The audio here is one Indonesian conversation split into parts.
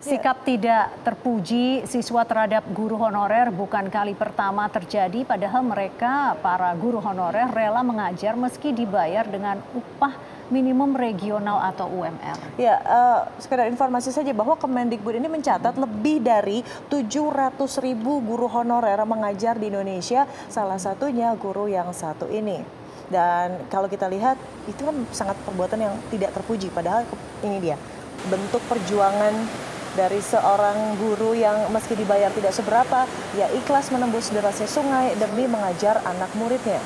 Sikap tidak terpuji siswa terhadap guru honorer bukan kali pertama terjadi, padahal mereka, para guru honorer, rela mengajar meski dibayar dengan upah minimum regional atau UMR. Ya, sekedar informasi saja bahwa Kemendikbud ini mencatat lebih dari 700.000 guru honorer mengajar di Indonesia, salah satunya guru yang satu ini. Dan kalau kita lihat, itu kan sangat perbuatan yang tidak terpuji, padahal ini dia, bentuk perjuangan dari seorang guru yang meski dibayar tidak seberapa, ia ikhlas menembus derasnya sungai demi mengajar anak muridnya.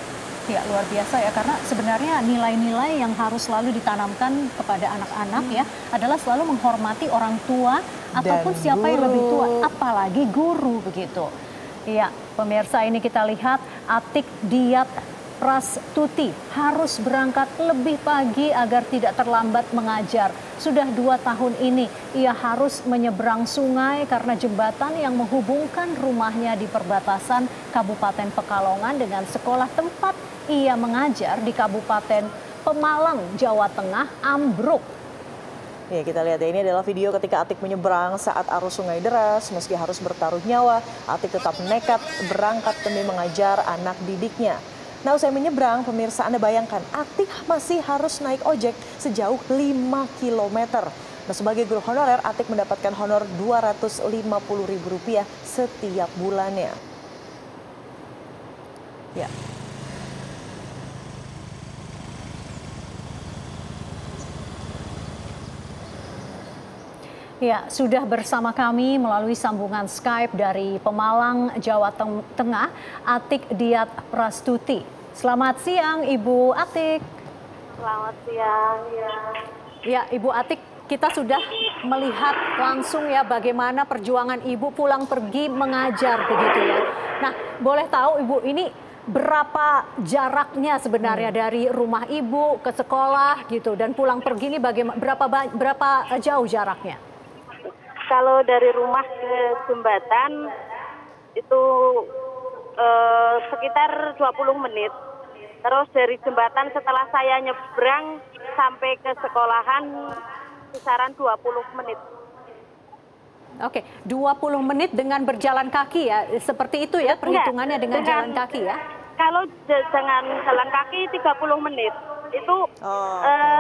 Ya, luar biasa ya, karena sebenarnya nilai-nilai yang harus selalu ditanamkan kepada anak-anak ya adalah selalu menghormati orang tua ataupun siapa yang lebih tua, apalagi guru begitu. Iya, pemirsa, ini kita lihat Atik Diat Prastuti harus berangkat lebih pagi agar tidak terlambat mengajar. Sudah 2 tahun ini ia harus menyeberang sungai karena jembatan yang menghubungkan rumahnya di perbatasan Kabupaten Pekalongan dengan sekolah tempat ia mengajar di Kabupaten Pemalang, Jawa Tengah, ambruk. Ya, kita lihat ya, ini adalah video ketika Atik menyeberang saat arus sungai deras. Meski harus bertaruh nyawa, Atik tetap nekat berangkat demi mengajar anak didiknya. Nah, usai menyeberang, pemirsa, Anda bayangkan, Atik masih harus naik ojek sejauh 5 km. Nah, sebagai guru honorer, Atik mendapatkan honor Rp250.000 setiap bulannya. Ya. Ya, sudah bersama kami melalui sambungan Skype dari Pemalang, Jawa Tengah, Atik Diat Prastuti. Selamat siang, Ibu Atik. Selamat siang. Ya, Ibu Atik, kita sudah melihat langsung ya bagaimana perjuangan Ibu pulang pergi mengajar begitu ya. Nah, boleh tahu Ibu, ini berapa jaraknya sebenarnya dari rumah Ibu ke sekolah gitu, dan pulang pergi ini bagaimana, berapa jauh jaraknya? Kalau dari rumah ke jembatan itu sekitar 20 menit. Terus dari jembatan setelah saya nyebrang sampai ke sekolahan kisaran 20 menit. Oke, 20 menit dengan berjalan kaki ya, seperti itu ya perhitungannya dengan jalan kaki ya? Kalau dengan jalan kaki 30 menit. Itu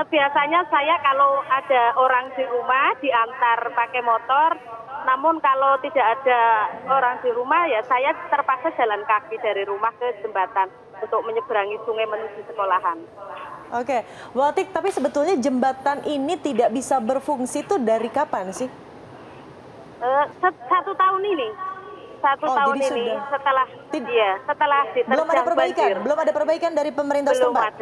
biasanya saya kalau ada orang di rumah diantar pakai motor, namun kalau tidak ada orang di rumah ya saya terpaksa jalan kaki dari rumah ke jembatan untuk menyeberangi sungai menuju sekolahan. Oke, Bu Atik, tapi sebetulnya jembatan ini tidak bisa berfungsi tuh dari kapan sih? 1 tahun ini. 1 tahun ini setelah diterjang belum ada perbaikan, banjir. belum ada perbaikan dari pemerintah setempat.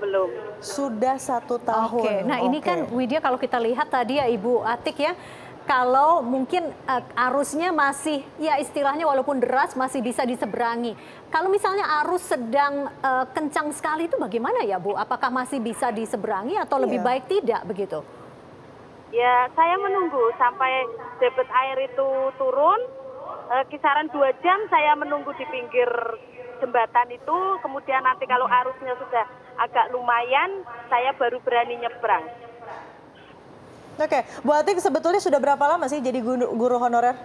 Belum. Sudah 1 tahun. Oke, nah ini kan Widya, kalau kita lihat tadi ya Ibu Atik ya, kalau mungkin arusnya masih ya istilahnya walaupun deras masih bisa diseberangi. Kalau misalnya arus sedang kencang sekali itu bagaimana ya Bu? Apakah masih bisa diseberangi atau lebih baik tidak begitu? Ya, saya menunggu sampai debit air itu turun. Kisaran 2 jam saya menunggu di pinggir jembatan itu, kemudian nanti kalau arusnya sudah agak lumayan, saya baru berani nyebrang. Oke, Bu Atik, sebetulnya sudah berapa lama sih jadi guru honorer?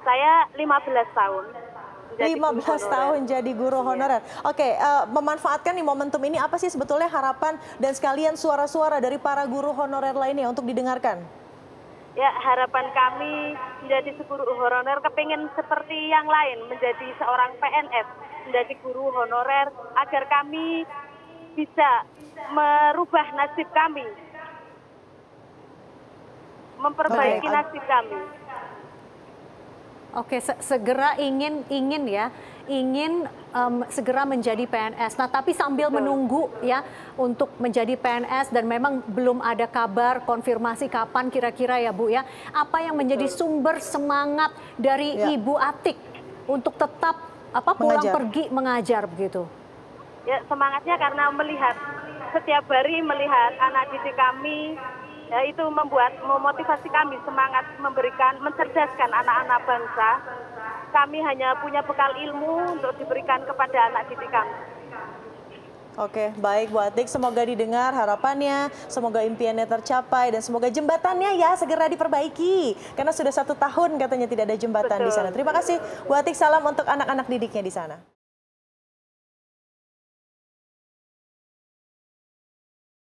Saya 15 tahun. 15 tahun jadi guru honorer. Oke, memanfaatkan nih momentum ini, apa sih sebetulnya harapan dan sekalian suara-suara dari para guru honorer lainnya untuk didengarkan? Ya, harapan kami menjadi guru honorer kepingin seperti yang lain, menjadi seorang PNS, menjadi guru honorer, agar kami bisa merubah nasib kami, memperbaiki nasib kami. Oke, segera ingin segera menjadi PNS. Nah, tapi sambil menunggu ya untuk menjadi PNS dan memang belum ada kabar konfirmasi kapan kira-kira ya Bu ya. Apa yang menjadi sumber semangat dari Ibu Atik untuk tetap pulang pergi mengajar begitu? Ya, semangatnya karena melihat setiap hari melihat anak didik kami. Ya, itu memotivasi kami semangat mencerdaskan anak-anak bangsa. Kami hanya punya bekal ilmu untuk diberikan kepada anak didik kami. Oke, baik Bu Atik, semoga didengar harapannya, semoga impiannya tercapai, dan semoga jembatannya ya segera diperbaiki. Karena sudah 1 tahun katanya tidak ada jembatan di sana. Terima kasih Bu Atik, salam untuk anak-anak didiknya di sana.